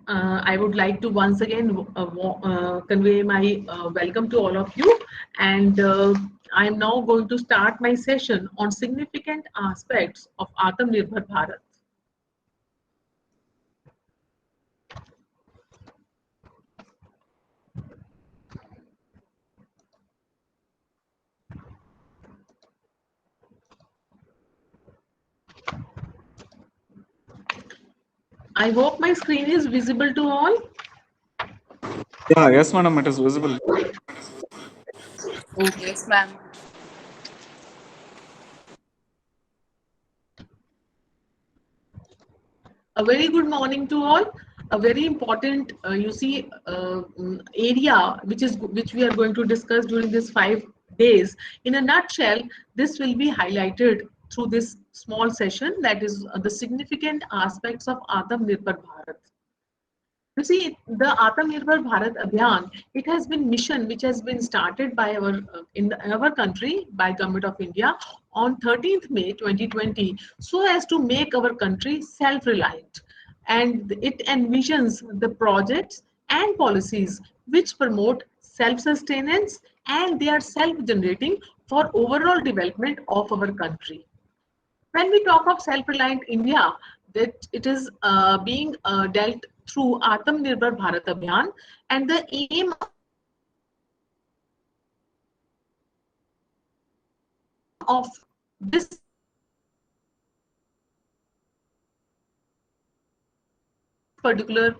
I would like to once again convey my welcome to all of you. And I am now going to start my session on significant aspects of Atmanirbhar Bharat. I hope my screen is visible to all. Yeah, yes, madam, it is visible. Okay. Yes, ma'am. A very good morning to all. A very important, area which we are going to discuss during this 5 days. In a nutshell, this will be highlighted through this small session. That is the significant aspects of Atmanirbhar Bharat. You see, the Atmanirbhar Bharat Abhiyan, it has been mission which has been started by our country by Government of India on 13th May 2020, so as to make our country self-reliant, and it envisions the projects and policies which promote self-sustenance, and they are self-generating for overall development of our country. When we talk of self-reliant India, that it is being dealt through Atmanirbhar Bharat Abhiyan, and the aim of this particular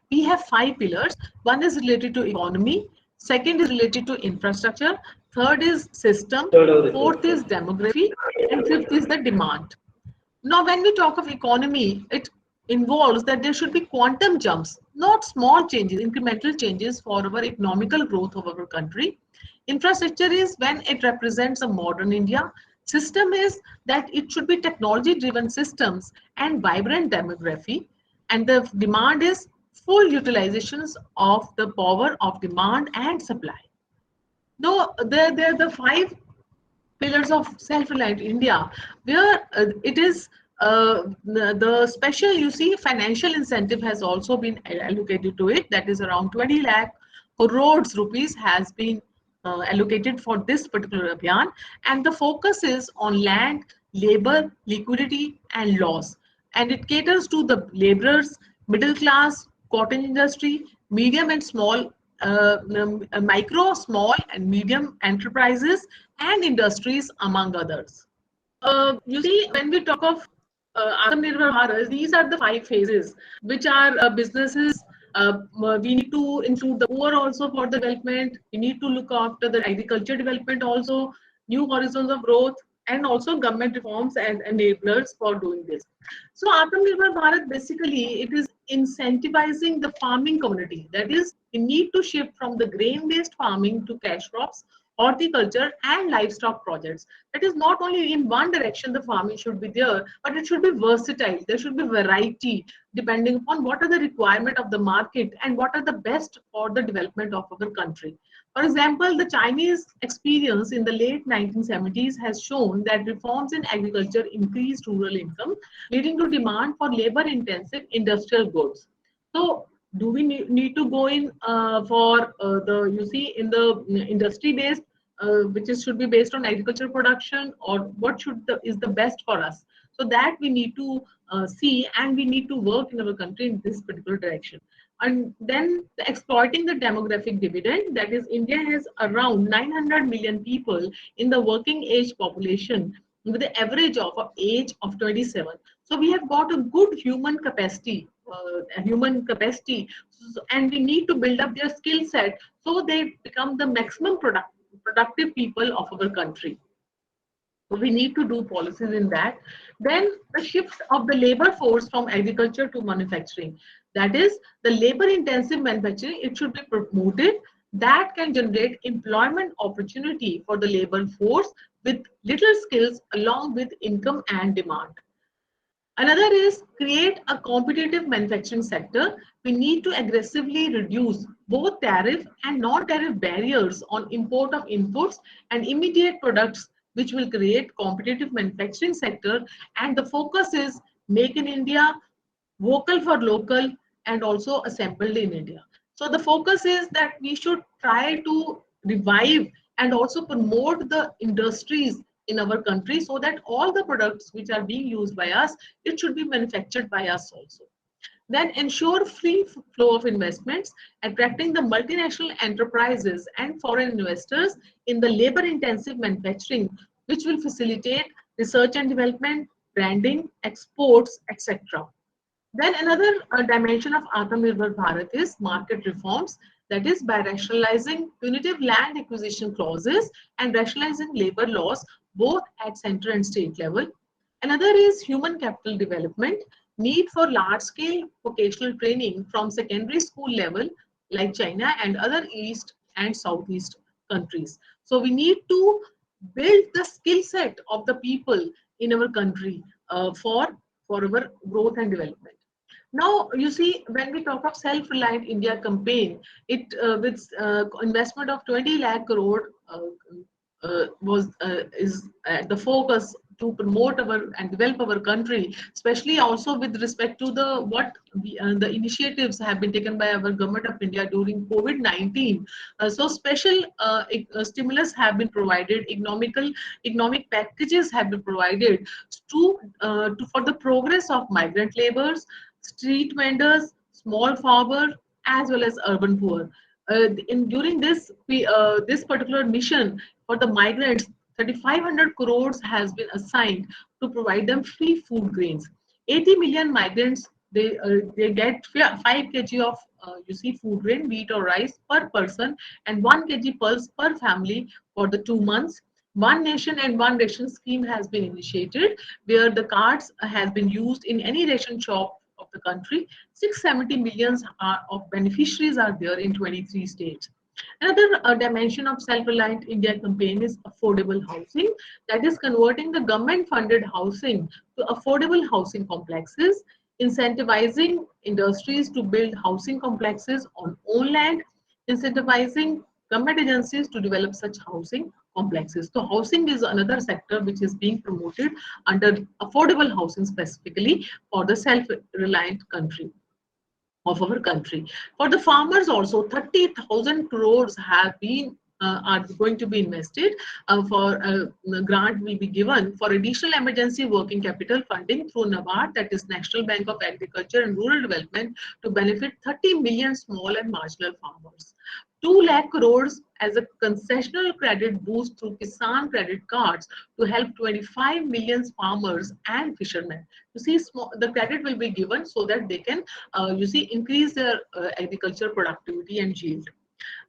we have 5 pillars. One is related to economy, second is related to infrastructure, third is system, fourth is demography, and fifth is the demand. Now, when we talk of economy, it involves that there should be quantum jumps, not small changes, incremental changes for our economical growth of our country. Infrastructure is when it represents a modern India. System is that it should be technology driven systems and vibrant demography. And the demand is full utilizations of the power of demand and supply. Though they're the 5 pillars of self-reliant India, where it is the special, you see, financial incentive has also been allocated to it. That is around 20 lakh crores rupees has been allocated for this particular abhiyan, and the focus is on land, labor, liquidity, and laws. And it caters to the laborers, middle class, cotton industry, medium and small, micro, small, and medium enterprises and industries, among others. You see, when we talk of Atmanirbhar Bharat, these are the 5 phases, which are businesses. We need to include the poor also for the development. We need to look after the agriculture development also, new horizons of growth, and also government reforms and enablers for doing this. So Atmanirbhar Bharat, basically, it is incentivizing the farming community. That is, we need to shift from the grain-based farming to cash crops, horticulture, and livestock projects. That is, not only in one direction the farming should be there, but it should be versatile. There should be variety depending upon what are the requirement of the market and what are the best for the development of our country. For example, the Chinese experience in the late 1970s has shown that reforms in agriculture increased rural income, leading to demand for labor-intensive industrial goods. So, do we need to go in for you see, in the industry-based, which should be based on agricultural production, or what is the best for us? So that we need to see, and we need to work in our country in this particular direction. And then exploiting the demographic dividend, that is, India has around 900 million people in the working age population with the average of age of 27. So we have got a good human capacity, and we need to build up their skill set so they become the maximum productive people of our country. So we need to do policies in that. Then the shift of the labor force from agriculture to manufacturing. That is, the labor intensive manufacturing, it should be promoted. That can generate employment opportunity for the labor force with little skills along with income and demand. Another is create a competitive manufacturing sector. We need to aggressively reduce both tariff and non-tariff barriers on import of inputs and immediate products, which will create competitive manufacturing sector. And the focus is make in India, vocal for local, and also assembled in India. So the focus is that we should try to revive and also promote the industries in our country so that all the products which are being used by us, it should be manufactured by us also. Then ensure free flow of investments, attracting the multinational enterprises and foreign investors in the labor intensive manufacturing, which will facilitate research and development, branding, exports, etc. Then another dimension of Atmanirbhar Bharat is market reforms, that is by rationalizing punitive land acquisition clauses and rationalizing labor laws both at center and state level. Another is human capital development, need for large scale vocational training from secondary school level like China and other East and Southeast countries. So we need to build the skill set of the people in our country for our growth and development. Now, you see, when we talk of self-reliant India campaign, it with investment of 20 lakh crore was is the focus to promote our and develop our country, especially also with respect to the initiatives have been taken by our government of India during COVID-19. So special stimulus have been provided, economic packages have been provided to for the progress of migrant laborers, street vendors, small farmers, as well as urban poor. During this particular mission for the migrants, 3,500 crores has been assigned to provide them free food grains. 80 million migrants they get 5 kg of you see food grain, wheat or rice per person, and 1 kg pulse per family for the 2 months. One nation and one ration scheme has been initiated, where the cards has been used in any ration shop of the country. 670 millions of beneficiaries are there in 23 states. Another dimension of self-reliant India campaign is affordable housing, that is converting the government-funded housing to affordable housing complexes, incentivizing industries to build housing complexes on own land, incentivizing government agencies to develop such housing complexes. So housing is another sector which is being promoted under affordable housing specifically for the self-reliant country of our country. For the farmers also, 30,000 crores have been are going to be invested for grant will be given for additional emergency working capital funding through NABARD, that is National Bank of Agriculture and Rural Development, to benefit 30 million small and marginal farmers. 2 lakh crores as a concessional credit boost through Kisan credit cards to help 25 million farmers and fishermen. You see, the credit will be given so that they can, you see, increase their agriculture productivity and yield,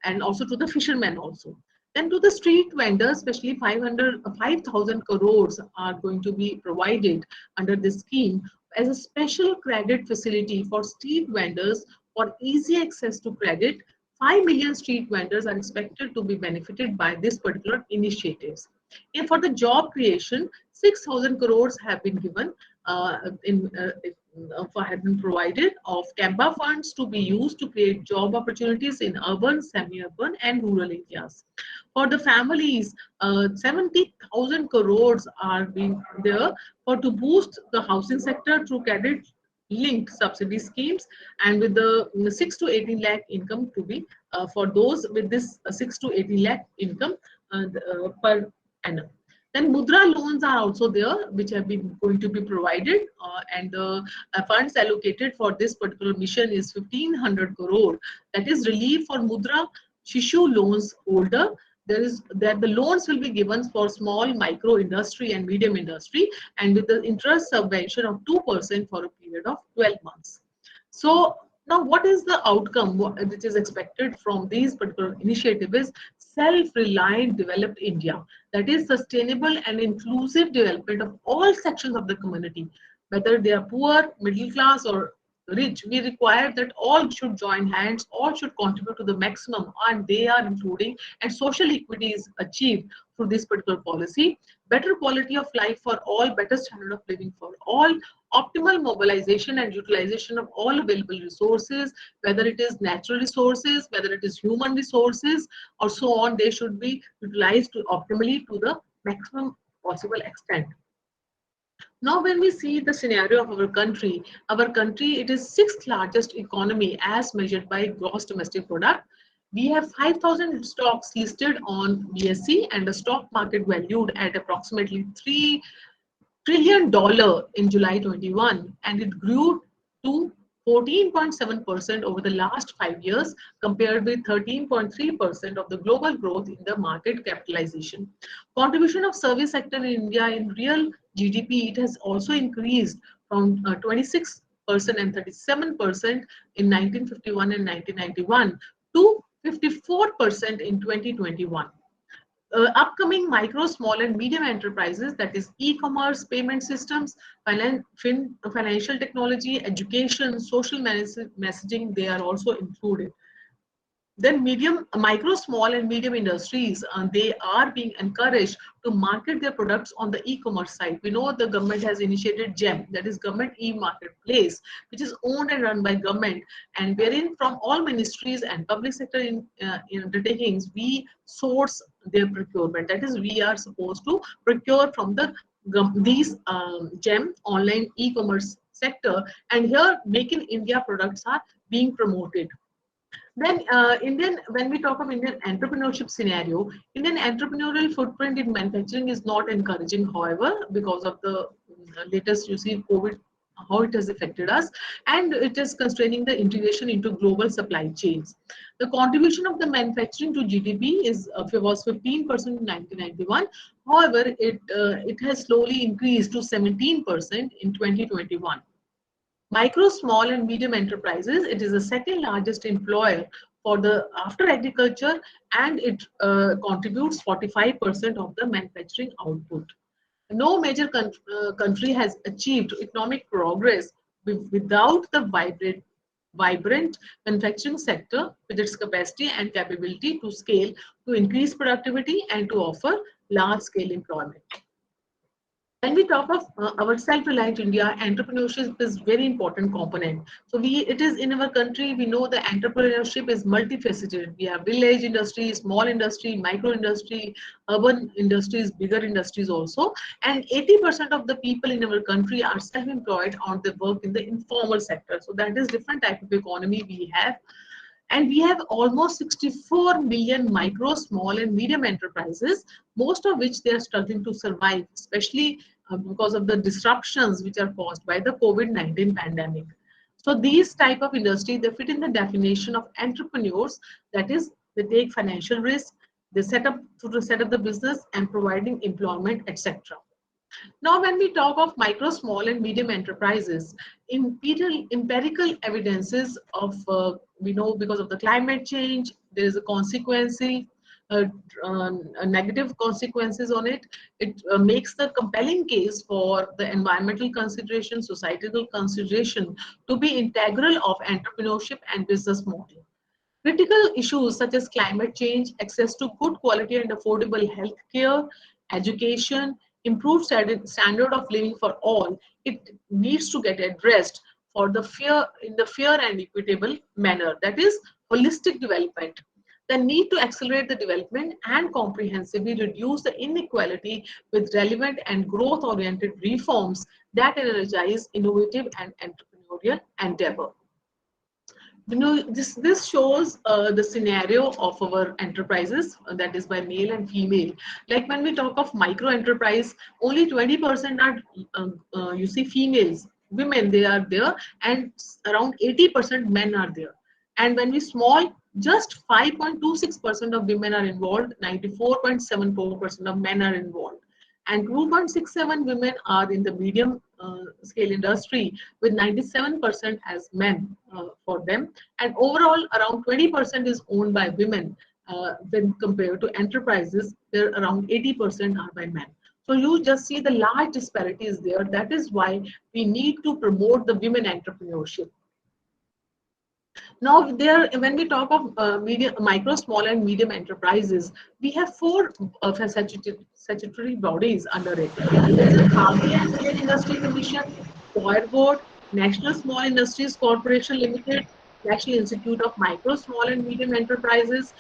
and also to the fishermen also. Then to the street vendors, especially 5,000 crores are going to be provided under this scheme as a special credit facility for street vendors for easy access to credit. 5 million street vendors are expected to be benefited by this particular initiatives. And for the job creation, 6,000 crores have been given have been provided of CAMPA funds to be used to create job opportunities in urban, semi-urban and rural areas. For the families, 70,000 crores are being there for to boost the housing sector through credit linked subsidy schemes, and with the 6 to 18 lakh income to be for those with this 6 to 18 lakh income per annum. Then Mudra loans are also there, which have been going to be provided, and the funds allocated for this particular mission is 1,500 crore. That is relief for Mudra Shishu loans holder. There is that the loans will be given for small micro industry and medium industry, and with the interest subvention of 2% for a period of 12 months. So now, what is the outcome which is expected from these particular initiatives? Is self-reliant developed India, that is sustainable and inclusive development of all sections of the community, whether they are poor, middle class, or rich. We require that all should join hands, all should contribute to the maximum, and they are including, and social equity is achieved through this particular policy. Better quality of life for all, better standard of living for all, optimal mobilization and utilization of all available resources, whether it is natural resources, whether it is human resources, or so on, they should be utilized optimally to the maximum possible extent. Now, when we see the scenario of our country, it is sixth largest economy as measured by gross domestic product. We have 5,000 stocks listed on BSE and the stock market valued at approximately $3 trillion in July 21, and it grew to 14.7% over the last 5 years, compared with 13.3% of the global growth in the market capitalization. Contribution of service sector in India in real GDP, it has also increased from 26% and 37% in 1951 and 1991 to 54% in 2021. Upcoming micro, small, and medium enterprises, that is e-commerce, payment systems, financial technology, education, social messaging, they are also included. Then micro, small, and medium industries, they are being encouraged to market their products on the e-commerce site. We know the government has initiated GEM, that is Government E-Marketplace, which is owned and run by government, and wherein from all ministries and public sector in undertakings, we source their procurement. That is, we are supposed to procure from these GEM online e-commerce sector, and here Make in India products are being promoted. Then when we talk of Indian entrepreneurship scenario, Indian entrepreneurial footprint in manufacturing is not encouraging, however, because of the latest, you see, COVID, how it has affected us, and it is constraining the integration into global supply chains. The contribution of the manufacturing to GDP was 15% in 1991. However, it has slowly increased to 17% in 2021. Micro, small, and medium enterprises, it is the second largest employer for the after agriculture, and it contributes 45% of the manufacturing output. No major country has achieved economic progress without the vibrant manufacturing sector with its capacity and capability to scale, to increase productivity, and to offer large-scale employment. When we talk of our self-reliant India, entrepreneurship is very important component. So it is in our country, we know the entrepreneurship is multifaceted. We have village industry, small industry, micro industry, urban industries, bigger industries also. And 80% of the people in our country are self-employed or they work in the informal sector. So that is different type of economy we have. And we have almost 64 million micro, small, and medium enterprises, most of which they are struggling to survive, especially because of the disruptions which are caused by the COVID-19 pandemic. So these type of industry, they fit in the definition of entrepreneurs, that is, they take financial risk, they set up the business and providing employment, etc. Now, when we talk of micro, small, and medium enterprises, empirical evidences of, we know because of the climate change, there is a consequence, negative consequences on it. It makes the compelling case for the environmental consideration, societal consideration to be integral of entrepreneurship and business model. Critical issues such as climate change, access to good quality and affordable health care, education, improved standard of living for all, it needs to get addressed for the fair and equitable manner. That is holistic development. The need to accelerate the development and comprehensively reduce the inequality with relevant and growth-oriented reforms that energize innovative and entrepreneurial endeavor. You know, this shows the scenario of our enterprises, that is by male and female. Like when we talk of micro enterprise, only 20% are you see females, women, they are there, and around 80% men are there. And when we small, just 5.26% of women are involved, 94.74% of men are involved, and 2.67 women are in the medium scale industry, with 97% as men for them, and overall around 20% is owned by women. When compared to enterprises, there around 80% are by men. So you just see the large disparities there. That is why we need to promote the women entrepreneurship. Now, when we talk of micro, small, and medium enterprises, we have four statutory bodies under it. There is a Khadi and Indian Industry Commission, Coir Board, National Small Industries Corporation Limited, National Institute of Micro, Small, and Medium Enterprises,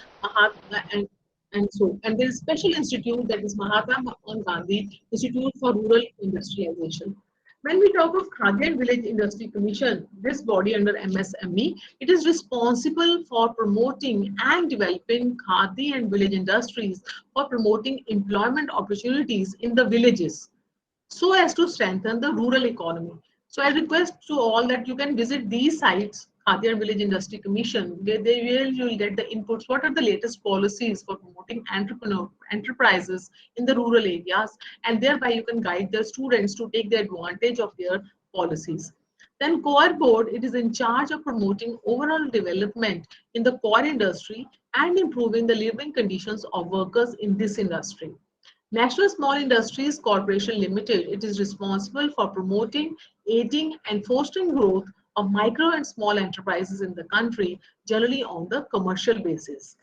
And there is a special institute, that is Mahatma Gandhi Institute for Rural Industrialization. When we talk of Khadi and Village Industry Commission, this body under MSME, it is responsible for promoting and developing Khadi and village industries, for promoting employment opportunities in the villages, so as to strengthen the rural economy. So I request to all that you can visit these sites, Khadir Village Industry Commission, where you will get the inputs. What are the latest policies for promoting enterprises in the rural areas, and thereby you can guide the students to take the advantage of their policies. Then core board, it is in charge of promoting overall development in the core industry and improving the living conditions of workers in this industry. National Small Industries Corporation Limited, it is responsible for promoting, aiding and fostering growth of micro and small enterprises in the country, generally on the commercial basis.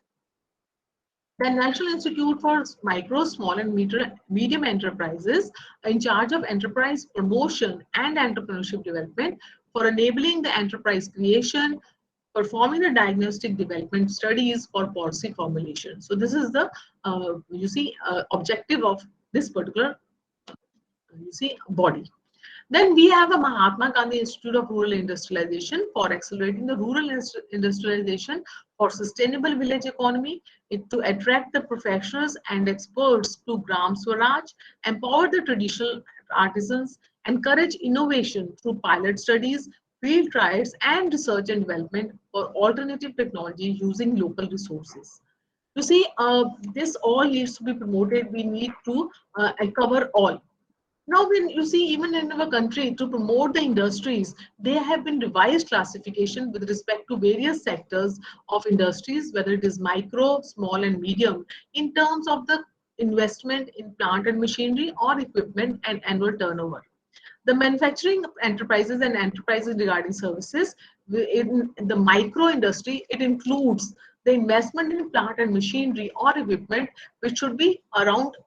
The National Institute for Micro, Small and Medium Enterprises, in charge of enterprise promotion and entrepreneurship development for enabling the enterprise creation, performing the diagnostic development studies for policy formulation. So this is the objective of this particular body. Then we have a Mahatma Gandhi Institute of Rural Industrialization for accelerating the rural industrialization for sustainable village economy, to attract the professionals and experts to Gram Swaraj, empower the traditional artisans, encourage innovation through pilot studies, field trials, and research and development for alternative technology using local resources. You see, this all needs to be promoted. We need to cover all. Now, when you see, even in our country, to promote the industries, there have been revised classification with respect to various sectors of industries, whether it is micro, small, and medium, in terms of the investment in plant and machinery or equipment and annual turnover. The manufacturing enterprises and enterprises regarding services in the micro industry, it includes the investment in plant and machinery or equipment, which should be around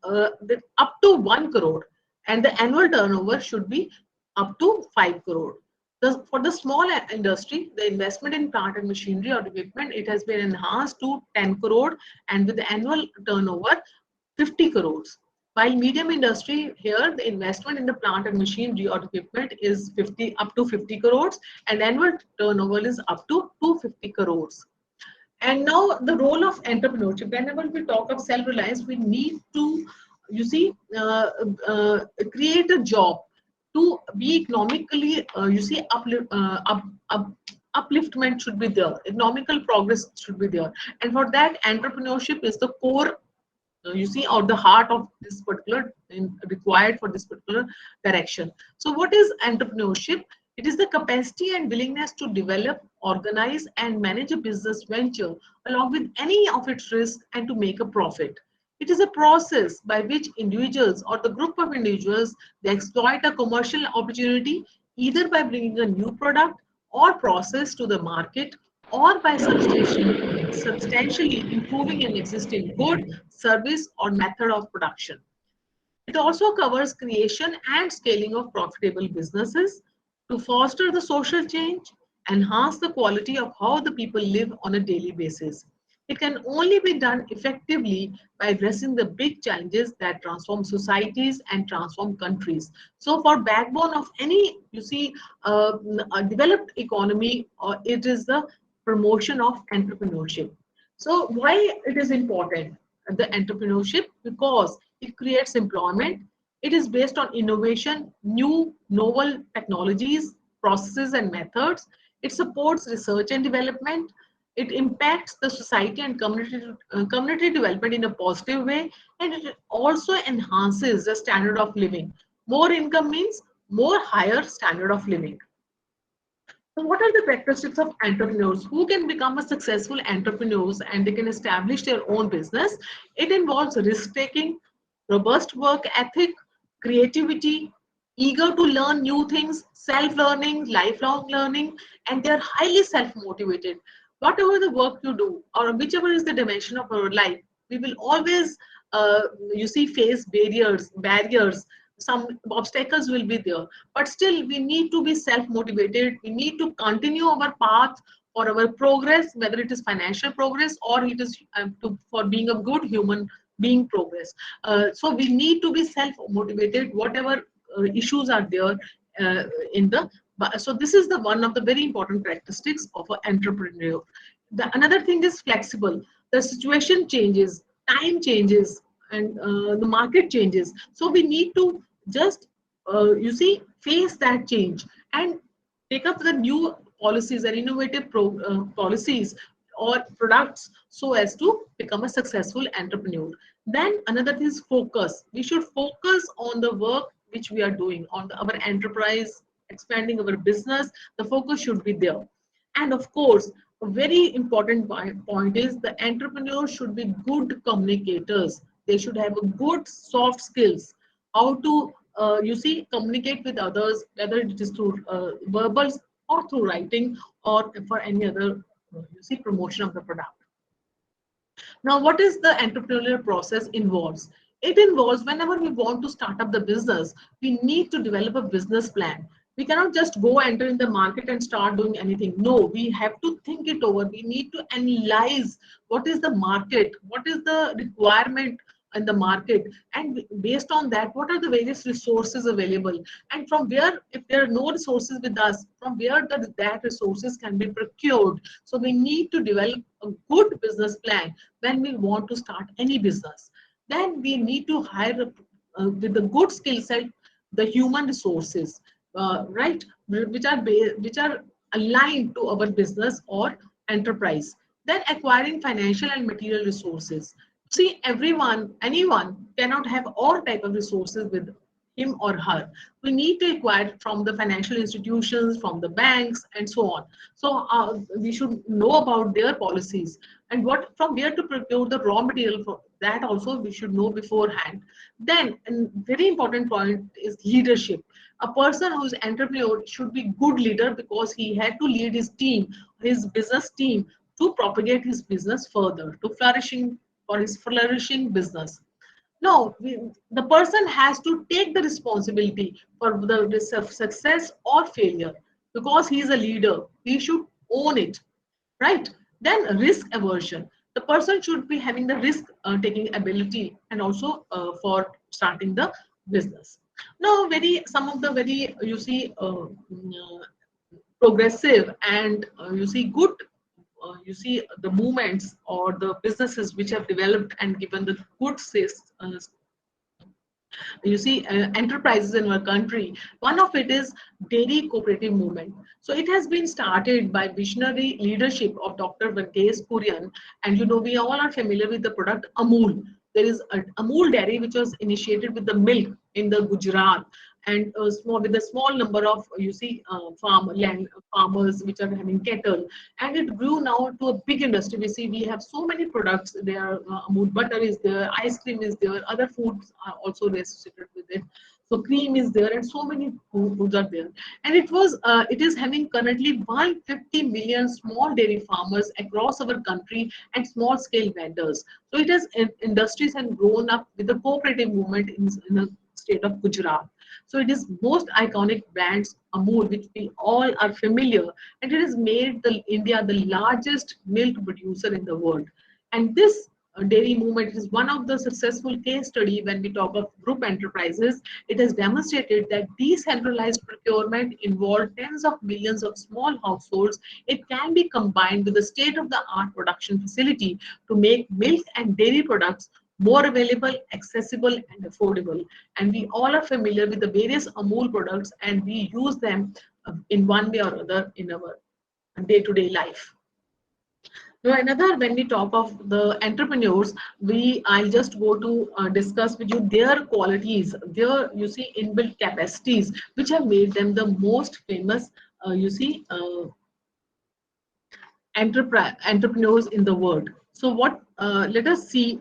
up to 1 crore, and the annual turnover should be up to 5 crore. For the small industry, the investment in plant and machinery or equipment, it has been enhanced to 10 crore, and with the annual turnover 50 crores. While medium industry, here the investment in the plant and machinery or equipment is up to 50 crores, and annual turnover is up to 250 crores. And now the role of entrepreneurship. Whenever we talk of self-reliance, we need to, create a job to be economically, upliftment should be there. Economical progress should be there. And for that, entrepreneurship is the core, or the heart of this particular, required for this particular direction. So what is entrepreneurship? It is the capacity and willingness to develop, organize, and manage a business venture along with any of its risks and to make a profit. It is a process by which individuals or the group of individuals, they exploit a commercial opportunity either by bringing a new product or process to the market, or by substantially improving an existing good, service, or method of production. It also covers creation and scaling of profitable businesses to foster the social change, enhance the quality of how the people live on a daily basis. It can only be done effectively by addressing the big challenges that transform societies and transform countries. So for backbone of any, a developed economy, it is the promotion of entrepreneurship. So why it is important, the entrepreneurship? Because it creates employment. It is based on innovation, new novel technologies, processes and methods. It supports research and development. It impacts the society and community development in a positive way, and it also enhances the standard of living. More income means more higher standard of living. So what are the characteristics of entrepreneurs? Who can become a successful entrepreneurs and they can establish their own business? It involves risk-taking, robust work ethic, creativity, eager to learn new things, self-learning, lifelong learning, and they're highly self-motivated. Whatever the work you do, or whichever is the dimension of our life, we will always, face barriers, some obstacles will be there, but still we need to be self-motivated. We need to continue our path for our progress, whether it is financial progress or it is for being a good human being progress. So we need to be self motivated, whatever issues are there uh, in the. So this is the one of the very important characteristics of an entrepreneur. Another thing is flexible. The situation changes, time changes, and the market changes. So we need to just face that change and take up the new policies and innovative policies or products so as to become a successful entrepreneur. Then another thing is focus. We should focus on the work which we are doing on our enterprise, expanding our business. The focus should be there. And of course, a very important point is the entrepreneurs should be good communicators. They should have a good soft skills, how to communicate with others, whether it is through verbals or through writing or for any other promotion of the product. Now, what is the entrepreneurial process involves? It involves whenever we want to start up the business, we need to develop a business plan. We cannot just go enter in the market and start doing anything. No, we have to think it over. We need to analyze what is the market, what is the requirement in the market, and based on that, what are the various resources available, and from where, if there are no resources with us, from where that resources can be procured. So we need to develop a good business plan when we want to start any business. Then we need to hire with the good skill set the human resources, right, which are aligned to our business or enterprise. Then acquiring financial and material resources. See, anyone cannot have all type of resources with him or her. We need to acquire from the financial institutions, from the banks, and so on. So we should know about their policies and what from where to procure the raw material for that. Also, we should know beforehand. Then, a very important point is leadership. A person who is entrepreneur should be good leader because he had to lead his team, his business team, to propagate his business further, to flourishing for his flourishing business. No, the person has to take the responsibility for the success or failure because he is a leader. He should own it, right? Then risk aversion. The person should be having the risk taking ability and also for starting the business. Now, some of the very progressive and good the movements or the businesses which have developed and given the good enterprises in our country. One of it is dairy cooperative movement. So it has been started by visionary leadership of Dr. Venkatesh Kurian, and we all are familiar with the product Amul. There is a Amul dairy which was initiated with the milk in the Gujarat, and with a small number of farmers which are having cattle, and it grew now to a big industry. We have so many products there. Amul butter is there, ice cream is there, other foods are also associated with it. So cream is there, and so many foods are there. And it is having currently 150 million small dairy farmers across our country and small scale vendors. So it has industries and grown up with the cooperative movement in the state of Gujarat. So it is most iconic brands Amul, which we all are familiar, and it has made India the largest milk producer in the world. And this dairy movement is one of the successful case study when we talk of group enterprises. It has demonstrated that decentralized procurement involved tens of millions of small households. It can be combined with a state-of-the-art production facility to make milk and dairy products more available, accessible, and affordable. And we all are familiar with the various Amul products, and we use them in one way or other in our day-to-day life. Now, another, when we talk of the entrepreneurs, I just go to discuss with you their qualities, their inbuilt capacities, which have made them the most famous entrepreneurs in the world. So let us see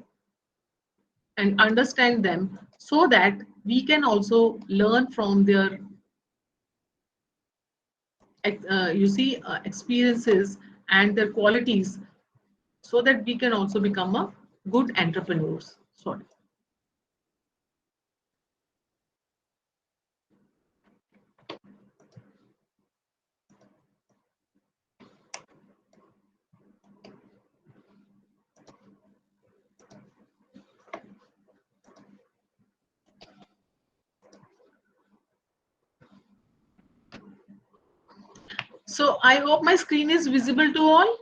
and understand them so that we can also learn from their experiences and their qualities so that we can also become a good entrepreneurs. Sorry. So I hope my screen is visible to all.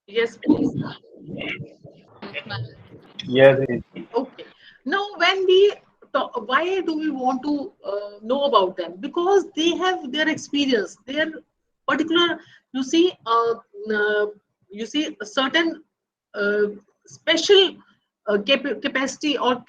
Yes, please. Yes, Okay. Now, when we talk, why do we want to know about them? Because they have their experience, their particular. You see, uh, you see a certain uh, special capacity or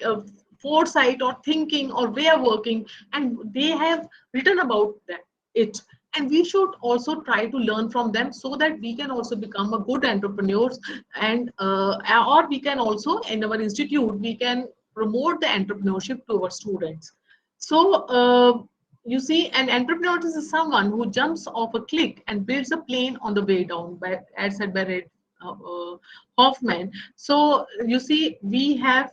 foresight or thinking or way of working, and they have written about that, it. And we should also try to learn from them so that we can also become a good entrepreneurs, and or we can also in our institute we can promote the entrepreneurship to our students. So you see, an entrepreneur is someone who jumps off a cliff and builds a plane on the way down, by, as said by Red Hoffman. So you see, we have,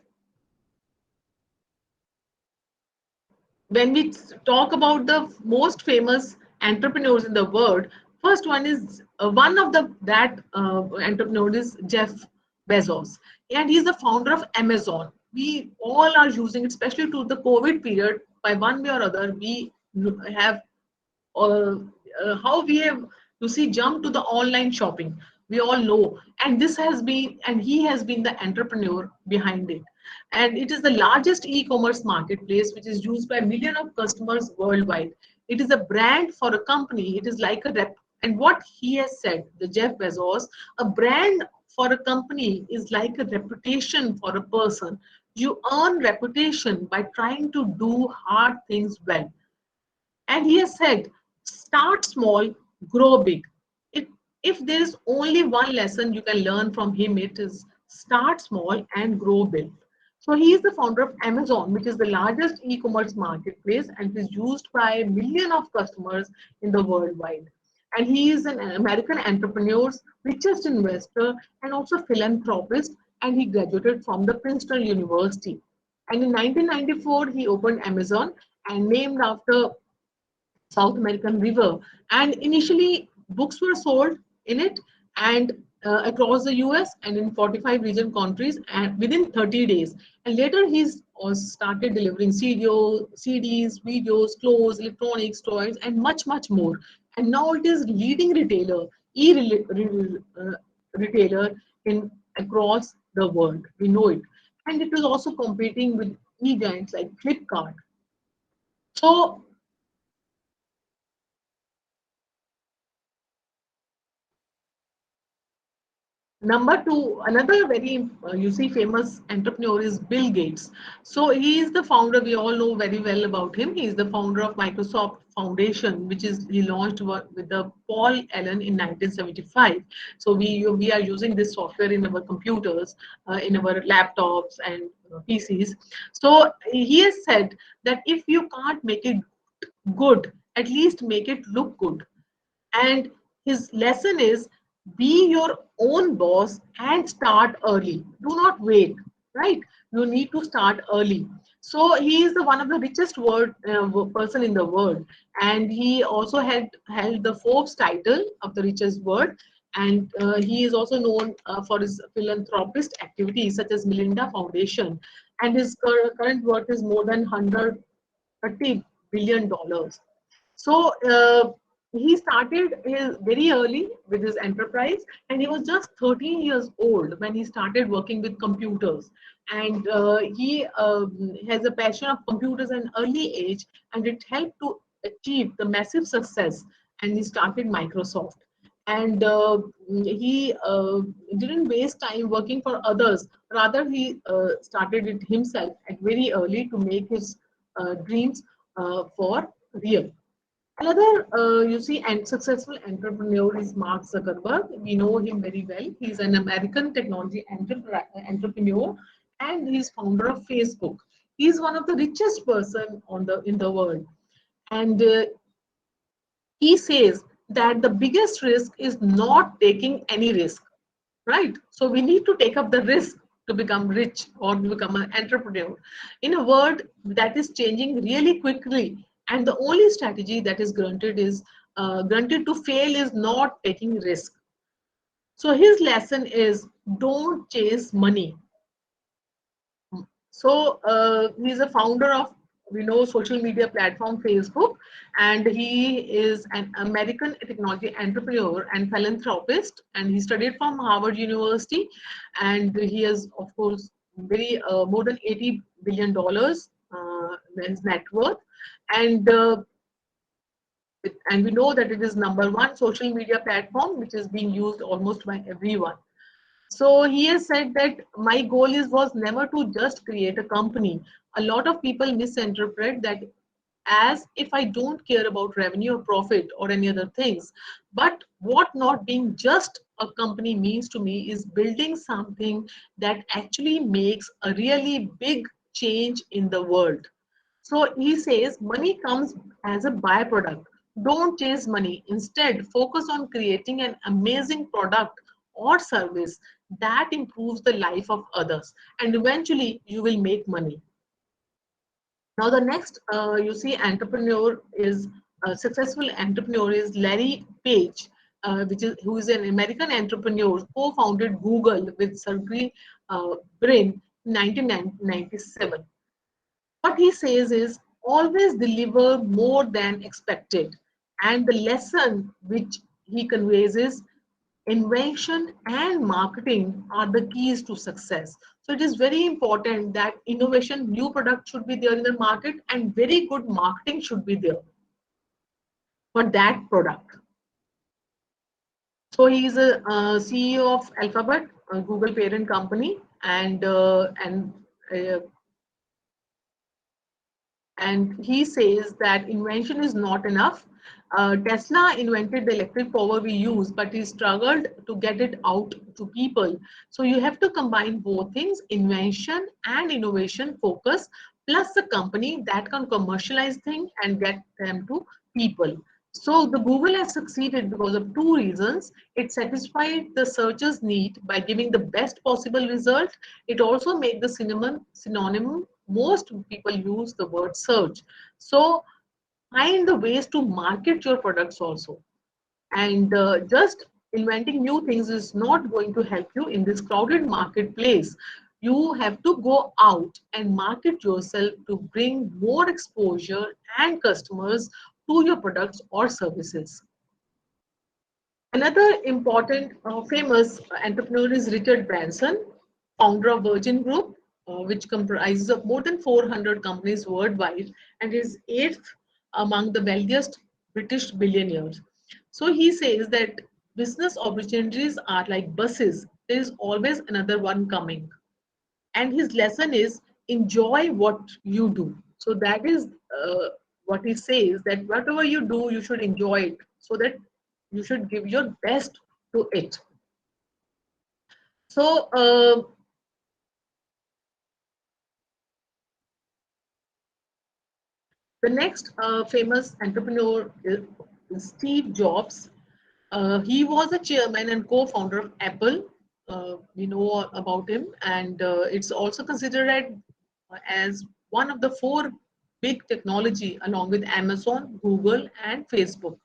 when we talk about the most famous entrepreneurs in the world, first one is one of the that entrepreneur is Jeff Bezos, and he's the founder of Amazon. We all are using it, especially to the COVID period. By one way or other, we have uh, how we have, you see, jumped to the online shopping. We all know, and this has been, and he has been the entrepreneur behind it. And it is the largest e-commerce marketplace which is used by millions of customers worldwide. It is a brand for a company. It is like a rep. And what he has said, the Jeff Bezos, a brand for a company is like a reputation for a person. You earn reputation by trying to do hard things well. And he has said, start small, grow big. If, if there is only one lesson you can learn from him, it is start small and grow big. So he is the founder of Amazon, which is the largest e-commerce marketplace and is used by millions of customers in the worldwide. And he is an American entrepreneur, richest investor, and also philanthropist. And he graduated from the Princeton University. And in 1994, he opened Amazon and named after South American river. And initially, books were sold in it and across the US and in 45 region countries and within 30 days. And later, he's started delivering CDs, videos, clothes, electronics, toys, and much, much more. And now it is leading retailer, retailer in across the world. We know it. And it is also competing with e-giants like Flipkart. So number two, another very you see famous entrepreneur is Bill Gates. So he is the founder. We all know very well about him. He is the founder of Microsoft Foundation, which is he launched with the Paul Allen in 1975. So we are using this software in our computers, in our laptops and PCs. So he has said that if you can't make it good, at least make it look good. And his lesson is be your own boss and start early. Do not wait, right? You need to start early. So he is the one of the richest person in the world, and he also had held the Forbes title of the richest world. And he is also known for his philanthropist activities such as Melinda Foundation, and his current worth is more than $130 billion. So he started his very early with his enterprise, and he was just 13 years old when he started working with computers. And he has a passion of computers at an early age, and it helped to achieve the massive success. And he started Microsoft. And he didn't waste time working for others. Rather, he started it himself at very early to make his dreams for real. Another, you see, and successful entrepreneur is Mark Zuckerberg. We know him very well. He's an American technology entrepreneur, and he's founder of Facebook. He's one of the richest person on the in the world, and he says that the biggest risk is not taking any risk, right? So we need to take up the risk to become rich or to become an entrepreneur in a world that is changing really quickly. And the only strategy that is granted to fail is not taking risk. So his lesson is don't chase money. So he's a founder of we know social media platform Facebook, and he is an American technology entrepreneur and philanthropist, and he studied from Harvard University, and he has, of course, very more than $80 billion his net worth, and and we know that it is number one social media platform which is being used almost by everyone. So he has said that my goal is was never to just create a company. A lot of people misinterpret that as if I don't care about revenue or profit or any other things. But what not being just a company means to me is building something that actually makes a really big change in the world. So he says money comes as a byproduct. Don't chase money. Instead, focus on creating an amazing product or service that improves the life of others. And eventually, you will make money. Now, the next you see entrepreneur is a successful entrepreneur is Larry Page, which is who is an American entrepreneur, co-founded Google with Sergey Brin in 1997. What he says is always deliver more than expected. And the lesson which he conveys is invention and marketing are the keys to success. So it is very important that innovation, new product should be there in the market, and very good marketing should be there for that product. So he is a CEO of Alphabet, a Google parent company, uh, and he says that invention is not enough. Tesla invented the electric power we use, but he struggled to get it out to people. So you have to combine both things, invention and innovation focus, plus the company that can commercialize things and get them to people. So the Google has succeeded because of two reasons. It satisfied the searcher's need by giving the best possible result. It also made the synonym. Most people use the word search. So find the ways to market your products also. And just inventing new things is not going to help you in this crowded marketplace. You have to go out and market yourself to bring more exposure and customers to your products or services. Another important famous entrepreneur is Richard Branson, founder of Virgin Group, which comprises of more than 400 companies worldwide and is eighth among the wealthiest British billionaires. So he says that business opportunities are like buses. There is always another one coming. And his lesson is enjoy what you do. So that is what he says, that whatever you do, you should enjoy it, so that you should give your best to it. So the next famous entrepreneur is Steve Jobs. He was a chairman and co-founder of Apple. We know about him, and it's also considered as one of the four big technology along with Amazon, Google, and Facebook.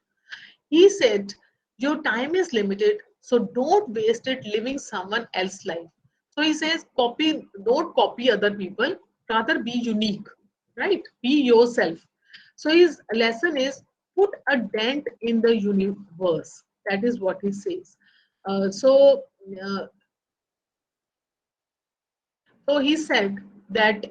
He said, your time is limited, so don't waste it living someone else's life. So he says, don't copy other people, rather be unique, right? Be yourself. So his lesson is put a dent in the universe. That is what he says. Uh, so, uh, so he said that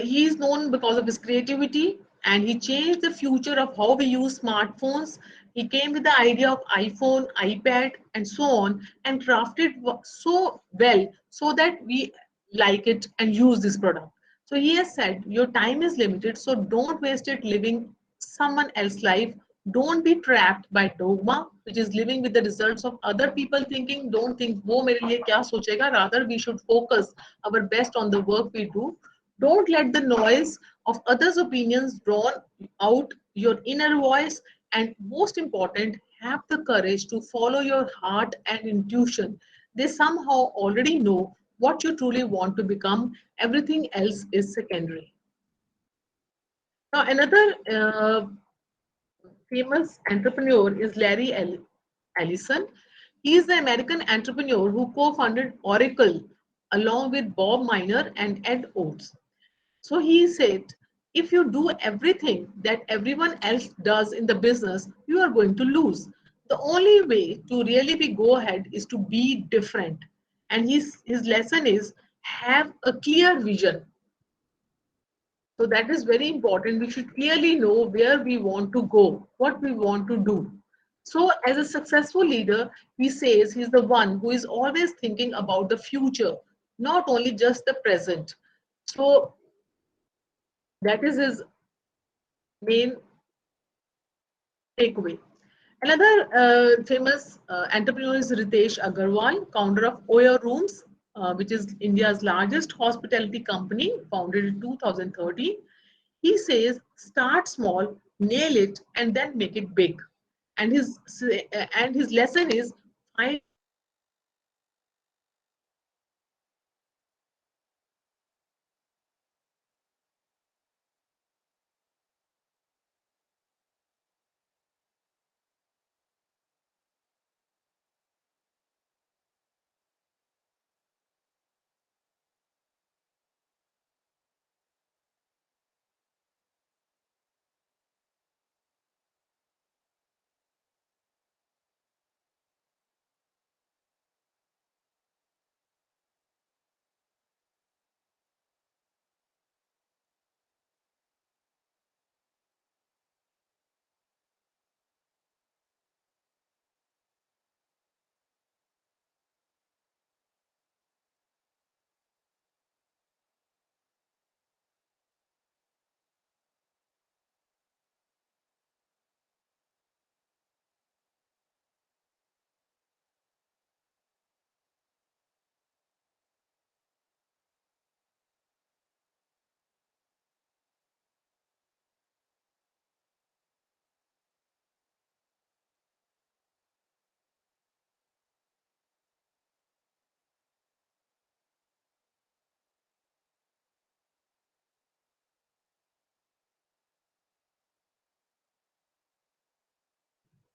he is known because of his creativity, and he changed the future of how we use smartphones. He came with the idea of iPhone, iPad, and so on, and crafted so well so that we like it and use this product. So he has said, your time is limited, so don't waste it living someone else's life. Don't be trapped by dogma, which is living with the results of other people thinking. Don't think, wo mere liye kya sochega. Rather, we should focus our best on the work we do. Don't let the noise of others' opinions drown out your inner voice. And most important, have the courage to follow your heart and intuition. They somehow already know what you truly want to become. Everything else is secondary. Now, another famous entrepreneur is Ellison. He is the American entrepreneur who co founded Oracle along with Bob Miner and Ed Oates. So he said, if you do everything that everyone else does in the business, you are going to lose. The only way to really be go ahead is to be different. And his lesson is have a clear vision. So that is very important. We should clearly know where we want to go, what we want to do. So as a successful leader, he says he's the one who is always thinking about the future, not only just the present. So that is his main takeaway. Another famous entrepreneur is Ritesh Agarwal, founder of Oya Rooms, which is India's largest hospitality company, founded in 2013. He says, start small, nail it, and then make it big. And his lesson is find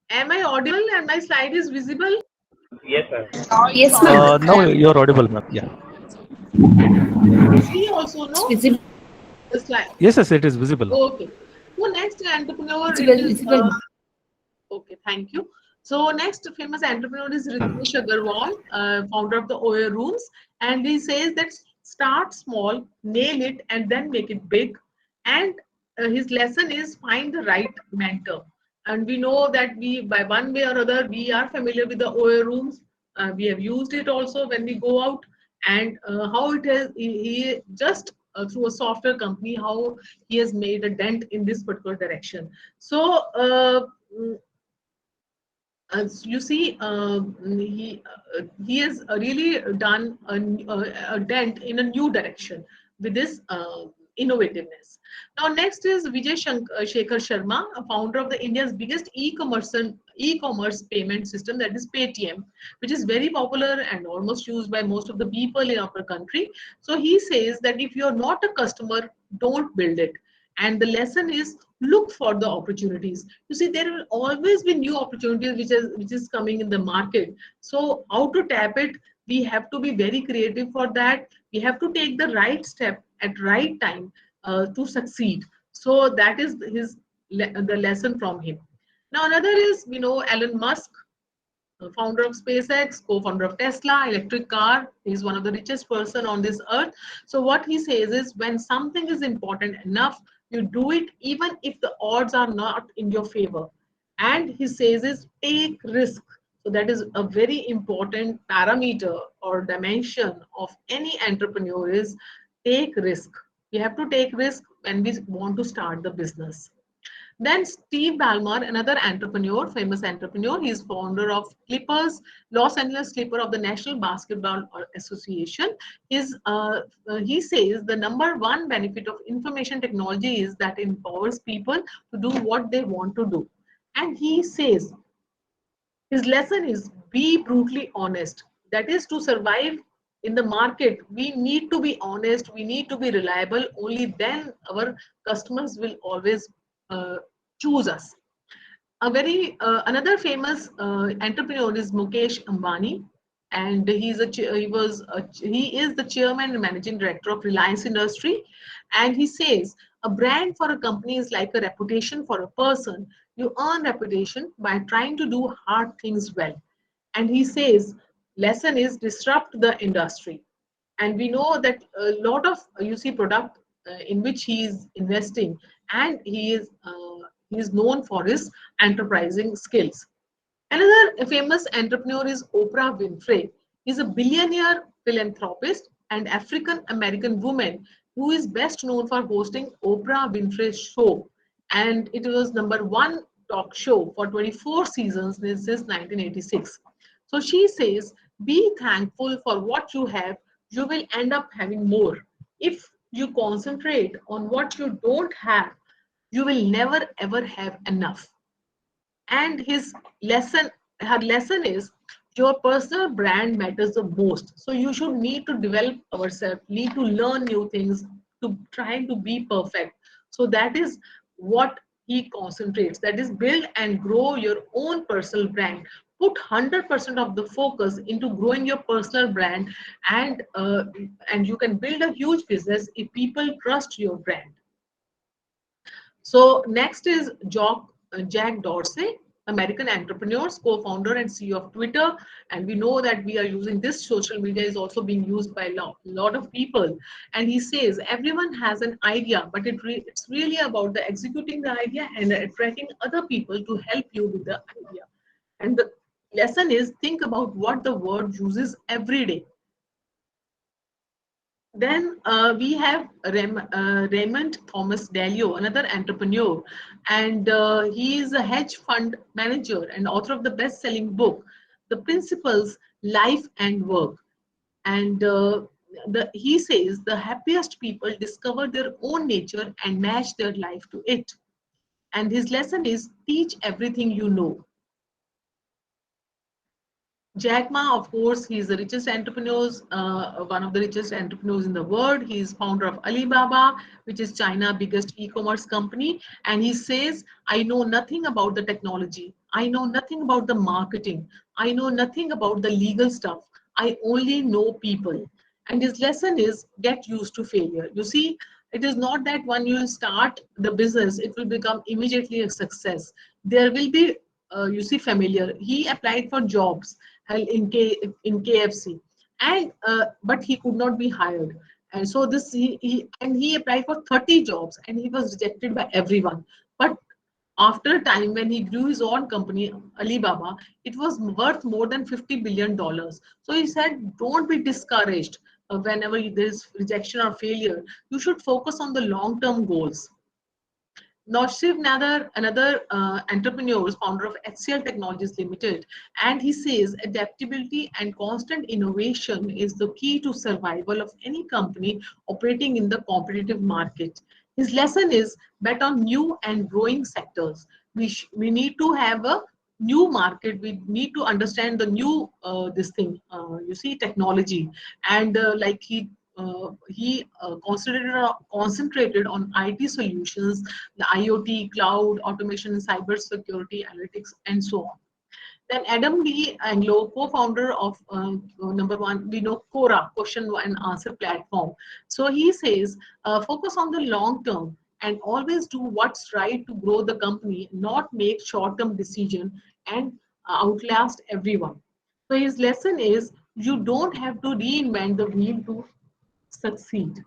Am I audible and my slide is visible? Yes, sir. Yes, Sorry ma'am. for Now that. you're audible, ma'am. Yeah. You see also, It's no? visible. The slide. Yes, yes, it is visible. Okay. So next entrepreneur It's it well is visible. okay, thank you. So next famous entrepreneur is Ritesh Agarwal, founder of the Oya Rooms, and he says that start small, nail it, and then make it big. And his lesson is find the right mentor. And we know that we, by one way or other, we are familiar with the Oya Rooms. We have used it also when we go out, and how it has he just through a software company how he has made a dent in this particular direction. So. As you see, he has really done a dent in a new direction with this innovativeness. Now, next is Vijay Shekhar Sharma, a founder of the India's biggest e-commerce payment system, that is Paytm, which is very popular and almost used by most of the people in our country. So he says that if you are not a customer, don't build it. And the lesson is look for the opportunities. You see, there will always be new opportunities which is coming in the market. So how to tap it? We have to be very creative for that. We have to take the right step at right time to succeed. So that is the lesson from him. Now another is, Elon Musk, founder of SpaceX, co-founder of Tesla, electric car. He's one of the richest person on this earth. So what he says is when something is important enough, you do it even if the odds are not in your favor. And he says is take risk. So that is a very important parameter or dimension of any entrepreneur is take risk. We have to take risk when we want to start the business. Then Steve Ballmer, another entrepreneur, famous entrepreneur, he's founder of Clippers, Los Angeles Clipper of the National Basketball Association. He says the number one benefit of information technology is that it empowers people to do what they want to do. And he says his lesson is be brutally honest. That is to survive in the market. We need to be honest. We need to be reliable. Only then our customers will always choose us. Another famous entrepreneur is Mukesh Ambani. and he is the chairman and managing director of Reliance Industry. And he says a brand for a company is like a reputation for a person. You earn reputation by trying to do hard things well. And he says lesson is disrupt the industry. And we know that a lot of you see product in which he is investing, and he is known for his enterprising skills. Another famous entrepreneur is Oprah Winfrey. He's a billionaire philanthropist and African American woman who is best known for hosting Oprah Winfrey's show. And it was number one talk show for 24 seasons since 1986. So she says, be thankful for what you have, you will end up having more. If you concentrate on what you don't have, you will never ever have enough. And her lesson is your personal brand matters the most. So you should need to develop ourselves, need to learn new things, to try to be perfect. So that is what he concentrates, that is build and grow your own personal brand. Put 100% of the focus into growing your personal brand, and you can build a huge business if people trust your brand. So next is Jack Dorsey, American entrepreneurs, co-founder and CEO of Twitter. And we know that we are using this social media is also being used by a lot of people. And he says everyone has an idea, but it's really about the executing the idea and attracting other people to help you with the idea. And the lesson is think about what the word uses every day. Then we have Raymond Thomas Dalio, another entrepreneur, and he is a hedge fund manager and author of the best-selling book, The Principles, Life and Work. And he says the happiest people discover their own nature and match their life to it. And his lesson is teach everything you know. Jack Ma, of course, he's the richest entrepreneurs, one of the richest entrepreneurs in the world. He's founder of Alibaba, which is China's biggest e-commerce company. And he says, I know nothing about the technology. I know nothing about the marketing. I know nothing about the legal stuff. I only know people. And his lesson is get used to failure. You see, it is not that when you start the business, it will become immediately a success. There will be, you see, familiar. He applied for jobs in KFC, and but he could not be hired. And so he applied for 30 jobs and he was rejected by everyone. But after a time when he grew his own company, Alibaba, it was worth more than $50 billion. So he said, don't be discouraged whenever there is rejection or failure. You should focus on the long-term goals. Nashiv Nader, another entrepreneur, is founder of HCL Technologies Limited, and he says adaptability and constant innovation is the key to survival of any company operating in the competitive market. His lesson is bet on new and growing sectors. We need to have a new market. We need to understand the new this thing. You see technology, and like he concentrated on IT solutions, the IoT, cloud, automation, cyber security, analytics, and so on. Then Adam Lee Anglo, co-founder of number one, we know Quora, question and answer platform. So he says, focus on the long term and always do what's right to grow the company, not make short-term decision and outlast everyone. So his lesson is you don't have to reinvent the wheel to succeed.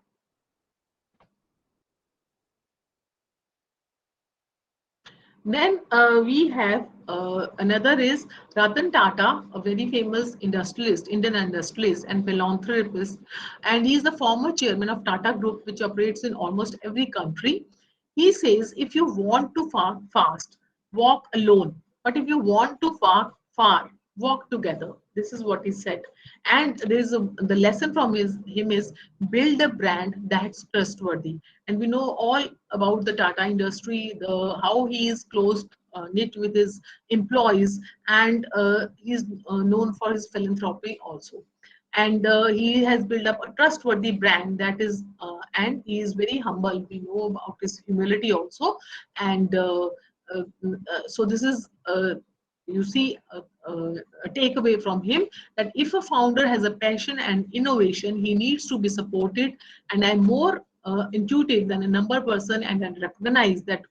Then we have another is Ratan Tata, a very famous industrialist, Indian industrialist and philanthropist, and he is the former chairman of Tata Group, which operates in almost every country. He says, if you want to fast, walk alone, but if you want to far, walk together. This is what he said. And the lesson from him is build a brand that's trustworthy. And we know all about the Tata industry, how he is close knit with his employees, and he's known for his philanthropy also. And he has built up a trustworthy brand that is, and he is very humble. We know about his humility also, and so this is you see a takeaway from him, that if a founder has a passion and innovation, he needs to be supported. And I'm more intuitive than a number person, and I recognize that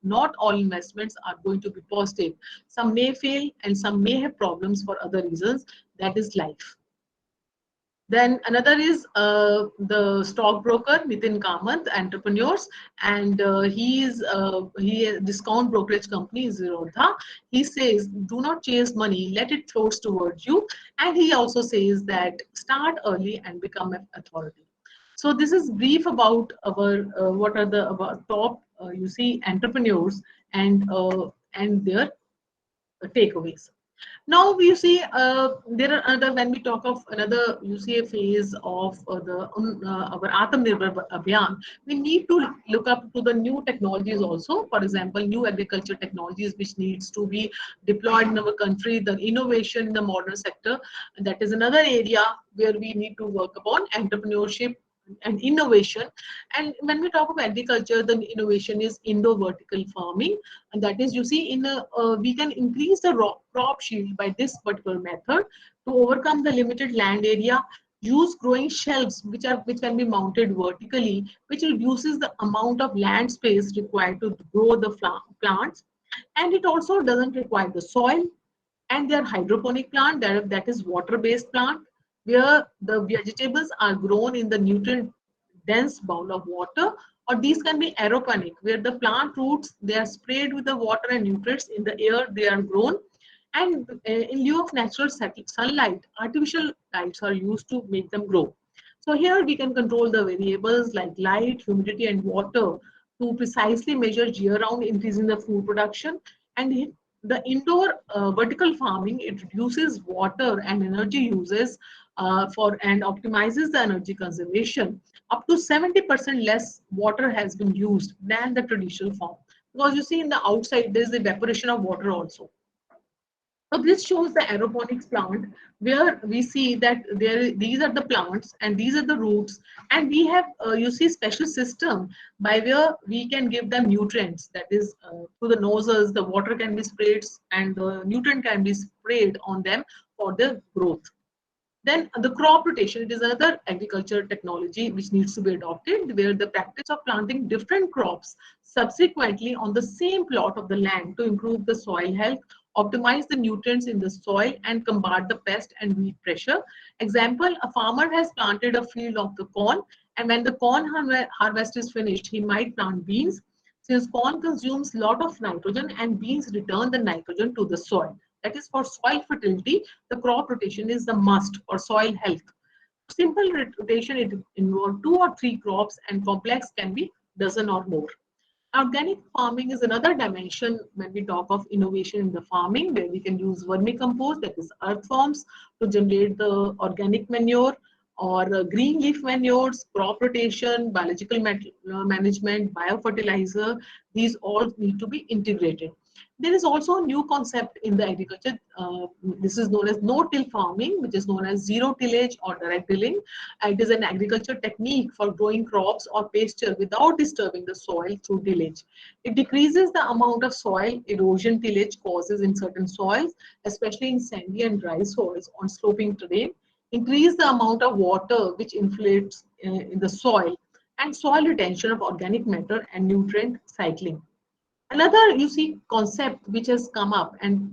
not all investments are going to be positive. Some may fail and some may have problems for other reasons. That is life. Then another is the stockbroker Nitin Kamath, entrepreneurs, and he has discount brokerage company Zerodha. He says, do not chase money, let it flow towards you. And he also says that start early and become an authority. So this is brief about our what are the about top you see entrepreneurs and their takeaways. Now you see there are other, when we talk of another, you see a phase of our Atmanirbhar Abhiyan, we need to look up to the new technologies also. For example, new agriculture technologies which needs to be deployed in our country, the innovation in the modern sector. And that is another area where we need to work upon entrepreneurship and innovation. And when we talk of agriculture, the innovation is indoor vertical farming, and that is, you see, we can increase the crop shield by this particular method to overcome the limited land area. Use growing shelves which can be mounted vertically, which reduces the amount of land space required to grow the plants, and it also doesn't require the soil. And their hydroponic plant, that is water-based plant, where the vegetables are grown in the nutrient dense bowl of water, or these can be aeroponic, where the plant roots, they are sprayed with the water and nutrients in the air they are grown. And in lieu of natural sunlight, artificial lights are used to make them grow. So here we can control the variables like light, humidity, and water to precisely measure year-round increase in the food production. And the indoor vertical farming, it reduces water and energy uses and optimizes the energy conservation. Up to 70% less water has been used than the traditional form, because you see in the outside there is evaporation of water also. So this shows the aeroponics plant, where we see that these are the plants and these are the roots, and we have you see special system by where we can give them nutrients. That is through the nozzles, the water can be sprayed and the nutrient can be sprayed on them for their growth. Then the crop rotation, it is another agriculture technology which needs to be adopted, where the practice of planting different crops subsequently on the same plot of the land to improve the soil health, optimize the nutrients in the soil, and combat the pest and weed pressure. Example, a farmer has planted a field of the corn, and when the corn harvest is finished, he might plant beans. Since corn consumes a lot of nitrogen and beans return the nitrogen to the soil. That is, for soil fertility, the crop rotation is the must for soil health. Simple rotation, it involves 2 or 3 crops, and complex can be dozen or more. Organic farming is another dimension when we talk of innovation in the farming, where we can use vermicompost, that is earthworms, to generate the organic manure, or green leaf manures, crop rotation, biological management, biofertilizer. These all need to be integrated. There is also a new concept in the agriculture. This is known as no-till farming, which is known as zero tillage or direct tilling. It is an agriculture technique for growing crops or pasture without disturbing the soil through tillage. It decreases the amount of soil erosion tillage causes in certain soils, especially in sandy and dry soils on sloping terrain. Increase the amount of water which infiltrates in the soil, and soil retention of organic matter and nutrient cycling. Another, you see, concept which has come up and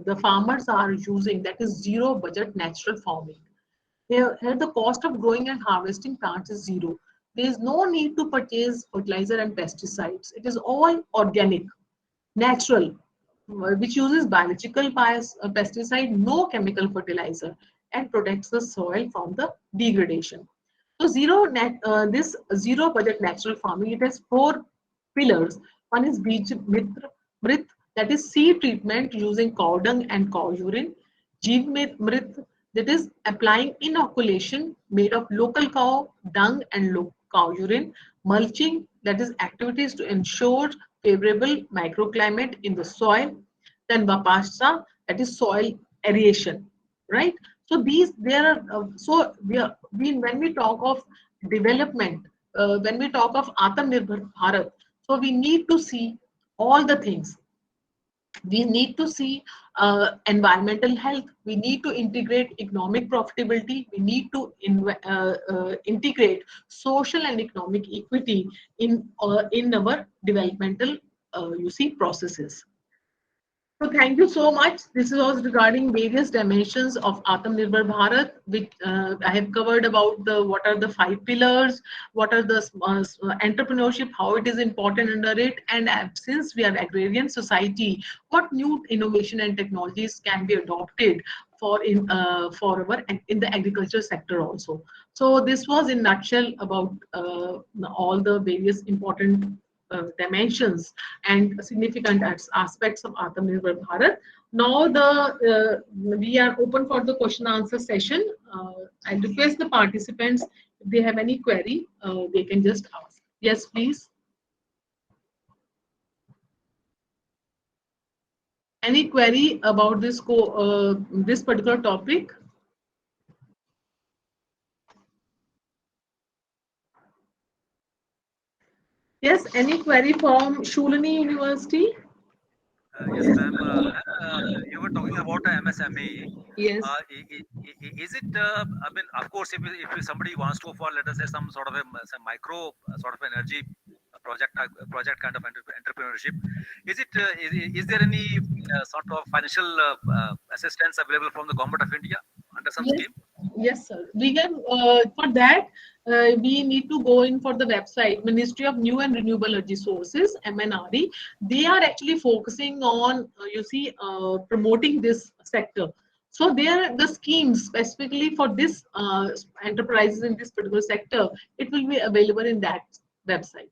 the farmers are using, that is zero budget natural farming. Here the cost of growing and harvesting plants is zero. There is no need to purchase fertilizer and pesticides. It is all organic, natural, which uses biological pesticide, no chemical fertilizer, and protects the soil from the degradation. So this zero budget natural farming, it has 4 pillars. One is Mrit, that is seed treatment using cow dung and cow urine. Jeev Mrit, that is applying inoculation made of local cow dung and cow urine. Mulching, that is activities to ensure favorable microclimate in the soil. Then Vapascha, that is soil aeration, right? So these there are when we talk of development, when we talk of Atmanirbhar Bharat, so we need to see all the things. We need to see environmental health. We need to integrate economic profitability. We need to integrate social and economic equity in our developmental processes. So thank you so much. This was regarding various dimensions of Atmanirbhar Bharat, which I have covered about what are the 5 pillars, what are the entrepreneurship, how it is important under it, and since we are agrarian society, what new innovation and technologies can be adopted for our in the agriculture sector also. So this was in nutshell about all the various important dimensions and significant aspects of Atmanirbhar Bharat. Now we are open for the question answer session. I request the participants, if they have any query, they can just ask. Yes, please. Any query about this particular topic? Yes, any query from Shulani University? Yes, ma'am. You were talking about MSME. Yes. Is it? I mean, of course, if somebody wants to go for, let us say, some sort of some micro sort of energy project kind of entrepreneurship, is it? Is there any sort of financial assistance available from the government of India under some Yes. scheme? Yes, sir. We can for that we need to go in for the website Ministry of New and Renewable Energy Sources (MNRE). They are actually focusing on promoting this sector. So there the schemes specifically for this enterprises in this particular sector, it will be available in that website.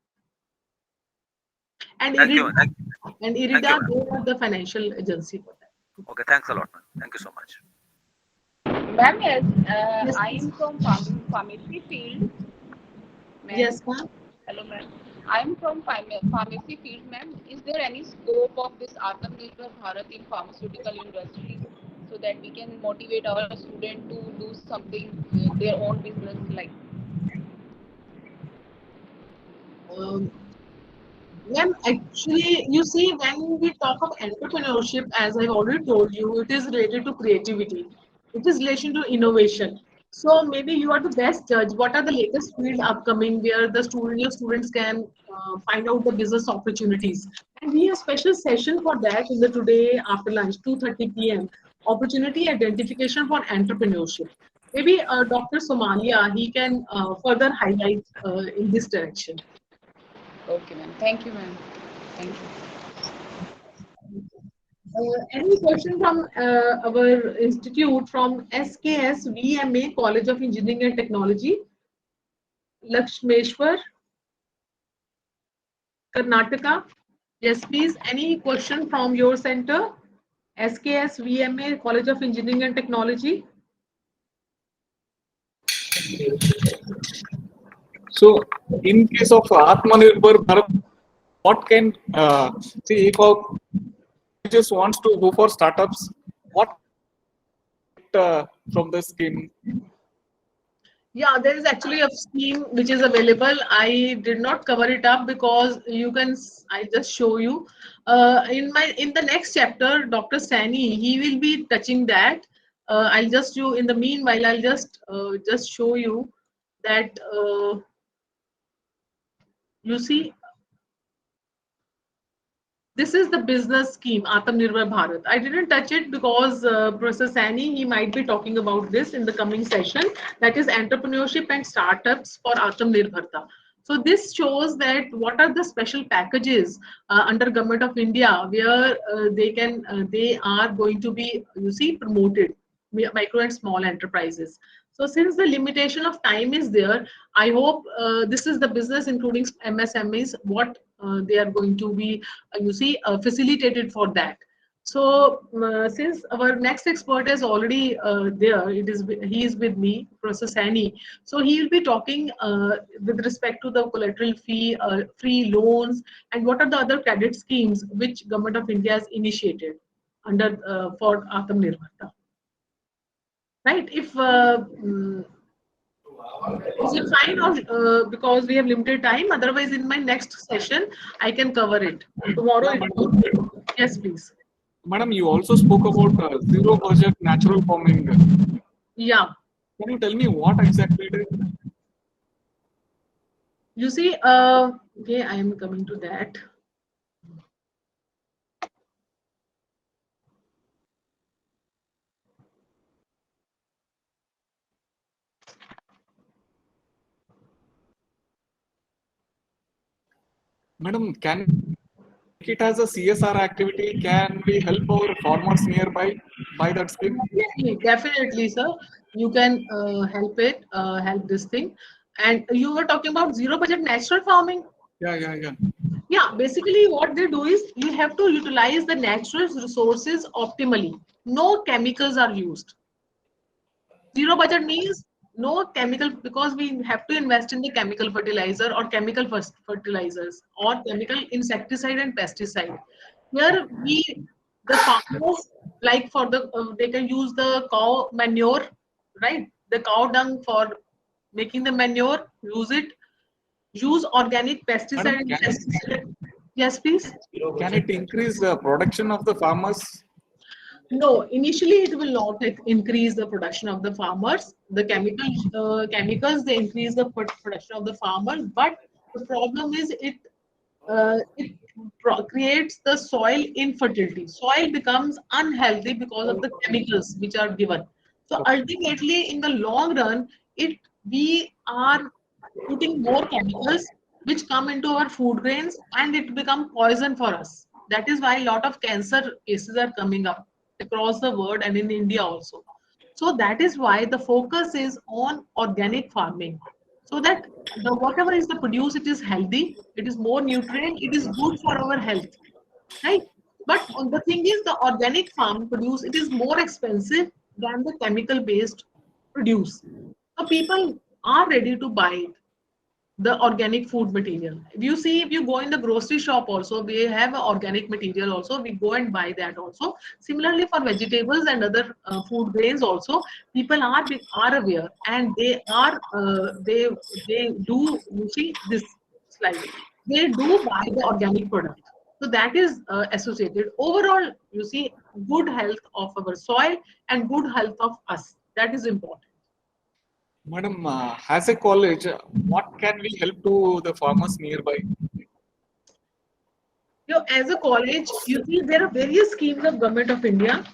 And Thank you. IRIDA, Thank and you, IRIDA, ma'am. they are the financial agency for that. Okay, thanks a lot, ma'am. Thank you so much. Ma'am, yes, Yes, I please. am from pharmacy field. Ma'am, Yes, ma'am. hello, ma'am. I am from pharmacy field, ma'am. Is there any scope of this Atmanirbhar Bharat in pharmaceutical industry so that we can motivate our student to do something, their own business, like? Um, Ma'am, actually, you see, when we talk of entrepreneurship, as I've already told you, it is related to creativity. It is relation to innovation. So maybe you are the best judge. What are the latest field upcoming where your students can find out the business opportunities? And we have special session for that in the today after lunch, 2:30 p.m. Opportunity identification for entrepreneurship. Maybe Dr. Somalia, he can further highlight in this direction. Okay, ma'am. Thank you, ma'am. Thank you. Any question from our institute from SKS VMA College of Engineering and Technology, Lakshmeshwar, Karnataka? Yes, please. Any question from your center? SKS VMA College of Engineering and Technology. So, in case of Atmanirbhar Bharat, what can see if a just wants to go for startups, what from the scheme? Yeah, there is actually a scheme which is available. I did not cover it up because you can. I just show you in the next chapter. Dr. Sani, he will be touching that. I'll just do in the meanwhile. I'll just show you that you see. This is the business scheme, Atmanirbhar Bharat. I didn't touch it because Professor Sani, he might be talking about this in the coming session. That is entrepreneurship and startups for Atmanirbharta. So this shows that what are the special packages under Government of India where they are going to be, promoted, micro and small enterprises. So since the limitation of time is there, I hope this is the business including MSMEs, what they are going to be, facilitated for that. So since our next expert is already there, he is with me, Professor Sani. So he will be talking with respect to the collateral fee, free loans, and what are the other credit schemes which Government of India has initiated under for Atmanirbharta. Right? If is it fine or because we have limited time? Otherwise, in my next session, I can cover it. Tomorrow, yes, please. Madam, you also spoke about zero budget natural farming. Yeah. Can you tell me what exactly it is? You see, okay, I am coming to that. Madam, can it as a CSR activity? Can we help our farmers nearby by that scheme? Definitely, sir. You can help this thing. And you were talking about zero budget natural farming. Yeah. Yeah, basically what they do is you have to utilize the natural resources optimally. No chemicals are used. Zero budget means no chemical, because we have to invest in the chemical fertilizer or chemical fertilizers or chemical insecticide and pesticide. Here the farmers, like for the they can use the cow manure, right? The cow dung for making the manure. Use it. Use organic pesticide Madam, and pesticide. Yes, please. can it increase the production of the farmers? No, initially it will not increase the production of the farmers. The chemicals, they increase the production of the farmers, but the problem is it creates the soil infertility. Soil becomes unhealthy because of the chemicals which are given. So ultimately, in the long run, it we are putting more chemicals which come into our food grains, and it become poison for us. That is why a lot of cancer cases are coming up across the world and in India also. So that is why the focus is on organic farming, so that the whatever is the produce, it is healthy, it is more nutrient, it is good for our health, right? But the thing is, the organic farm produce, it is more expensive than the chemical based produce. So people are ready to buy it, the organic food material. If you see, if you go in the grocery shop also, we have organic material also, we go and buy that also. Similarly for vegetables and other food grains also, people are aware, and they do, you see this slide, they do buy the organic product. So that is associated overall, you see, good health of our soil and good health of us, that is important. Madam, as a college, what can we help to the farmers nearby? As a college, you see there are various schemes of Government of India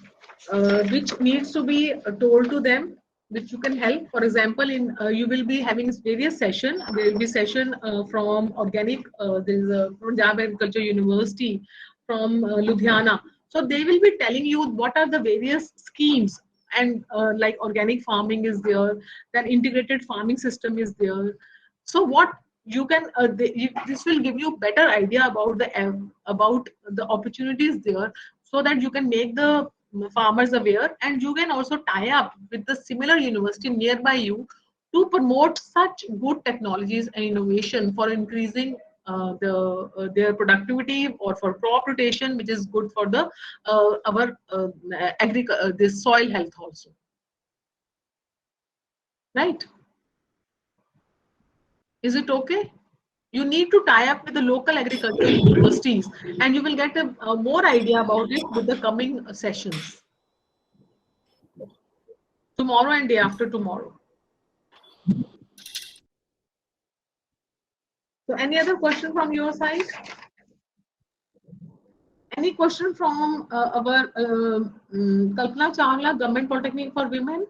which needs to be told to them, which you can help. For example, in you will be having various session. There will be session from organic. There is a Punjab Agriculture University from Ludhiana. So they will be telling you what are the various schemes, and like organic farming is there, then integrated farming system is there. So what you can this will give you better idea about the opportunities there, so that you can make the farmers aware, and you can also tie up with the similar university nearby you to promote such good technologies and innovation for increasing their productivity, or for crop rotation, which is good for the our this soil health also, right? Is it okay? You need to tie up with the local agricultural universities, and you will get a more idea about it with the coming sessions tomorrow and day after tomorrow. So any other question from your side? Any question from our Kalpana Chawla, Government Polytechnic for Women?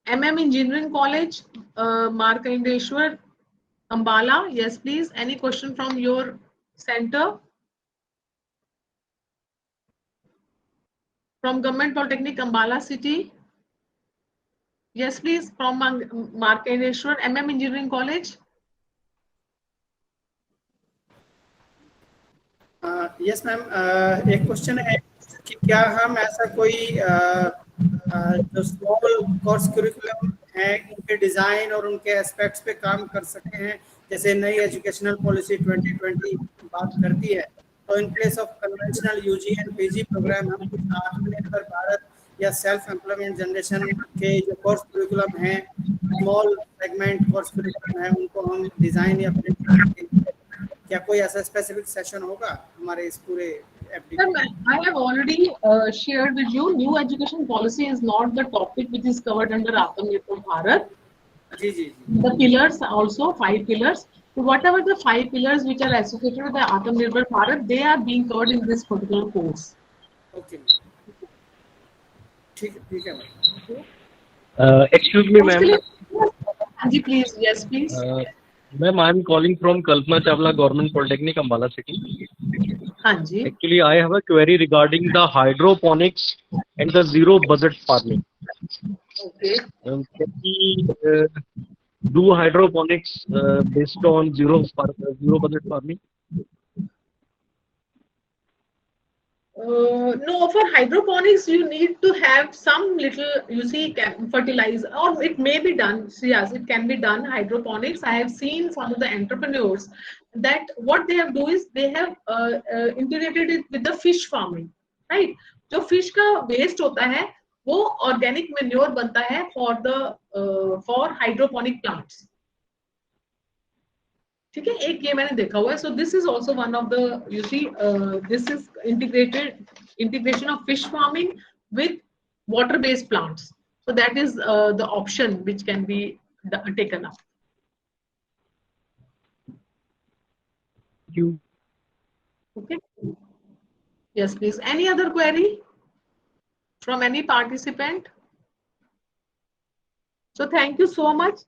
Engineering College, Markandeshwar, Ambala. Yes, please. Any question from your center? From Government Polytechnic, Ambala City? Yes, please. From Markandeshwar, Engineering College? Yes ma'am, एक question है कि क्या हम ऐसा कोई जो small course curriculum है उनके डिजाइन और उनके एस्पेक्ट्स पे काम कर सकते हैं, जैसे नई एजुकेशनल पॉलिसी 2020 बात करती है, तो in place of conventional UG and PG program हम कुछ आत्मनिर्भर भारत या सेल्फ एम्प्लॉयमेंट जनरेशन के जो कोर्स करिकुलम हैं, स्मॉल सेगमेंट कोर्स करिकुलम है, उनको हम डिजाइन या प्रिंट करके क्या कोई ऐसा स्पेसिफिक सेशन होगा हमारे इस पूरे FD Sir, I have already shared with you, new education policy is not the topic which is covered under Atmanirbhar Bharat. जी जी जी The pillars also, 5 pillars. So whatever the 5 pillars which are associated with the Atmanirbhar Bharat, they are being covered in this particular course. Okay ठीक है ma'am Excuse me, ma'am. Ji, please, yes, please. Ma'am, I'm calling from Kalpana Chawla Government Polytechnic, Ambala City. Hanji. Actually, I have a query regarding the hydroponics and the zero budget farming. Okay. Can we do hydroponics based on zero budget farming? No, for hydroponics, you need to have some little, you see, fertilizer, or it may be done. So yes, it can be done. Hydroponics. I have seen some of the entrepreneurs that what they have do is they have integrated it with the fish farming, right? जो fish का waste होता है, वो organic manure बनता है for hydroponic plants. ठीक है, एक ये मैंने देखा हुआ है. So this is also one of the, you see, this is integration of fish farming with water based plants. So that is the option which can be taken up. Thank you. Okay. Yes, please. Any other query from any participant? So thank you so much.